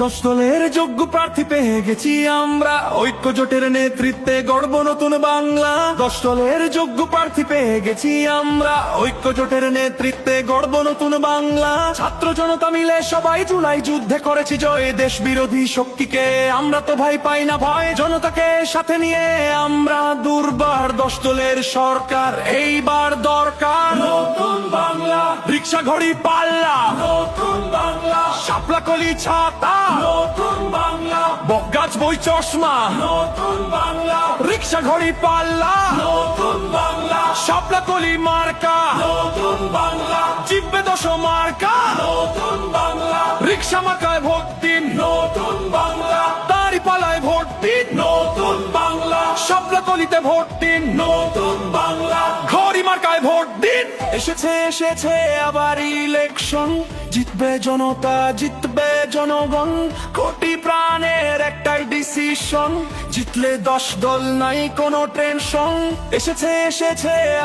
দশ দলের যোগ্য প্রার্থী পেয়ে গেছি আমরা, ঐক্য জোটের নেতৃত্বে গড়ব নতুন বাংলা। দশ দলের যোগ্য প্রার্থী পেয়ে গেছি আমরা, ঐক্য জোটের নেতৃত্বে গড়ব নতুন বাংলা। ছাত্র জনতা মিলে সবাই জুলাই যুদ্ধে করেছি জয়, দেশ বিরোধী শক্তিকে আমরা তো ভাই পাই না ভয়। জনতাকে সাথে নিয়ে আমরা দুর্বার, দশ দলের সরকার এইবার দরকার। নতুন বাংলা, রিক্সা ঘড়ি পাল্লা, নতুন বাংলা, শাপলা কলি ছাতা, নতুন বাংলা, বকগাছ বই চশমা, নতুন বাংলা, রিক্সা ঘড়ি পাল্লা, নতুন বাংলা, শাপলা কলি মার্কা, নতুন বাংলা, জিতবে ১০ মার্কা, নতুন বাংলা, রিক্সা মার্কায় ভোট দিন, নতুন বাংলা, দাঁড়িপাল্লায় ভোট দিন, নতুন বাংলা, শাপলা কলিতে ভোট দিন, নতুন বাংলা, ঘড়ি মার্কায় ভোট দিন। এসেছে আবার ইলেকশন, জিতবে জনতা, জিতবে জনগণ, কোটি প্রাণের একটাই ডিসিশন, জিতলে 10 দল নাই কোনো টেনশন। এসেছে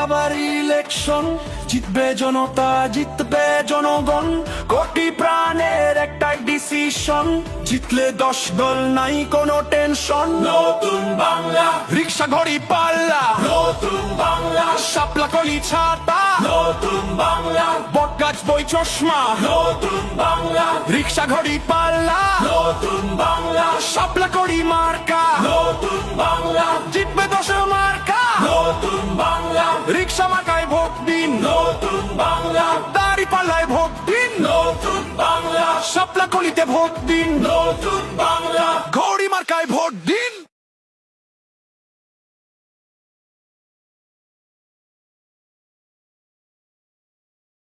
আবার ইলেকশন, জিতবে জনতা, জিতবে জনগণ, কোটি প্রাণের একটাই ডিসিশন, জিতলে 10 দল নাই কোনো টেনশন। নতুন বাংলা, রিক্সা ঘড়ি পাল্লা, নতুন বাংলা, শাপলা কলি ছাতা, নতুন বাংলা, বটগাছ বই চশমা, নতুন বাংলা, রিক্সা ঘড়ি পাল্লা, নতুন বাংলা, শাপলা কলি মার্কা, নতুন বাংলা, জিতবে 10 মার্কা, নতুন বাংলা, রিক্সা মার্কায় ভোট দিন, নতুন বাংলা, দাঁড়িপাল্লায় ভোট দিন, নতুন বাংলা, শাপলা কলিতে ভোট দিন, নতুন বাংলা, ঘড়ি মার্কায় ভোট দিন।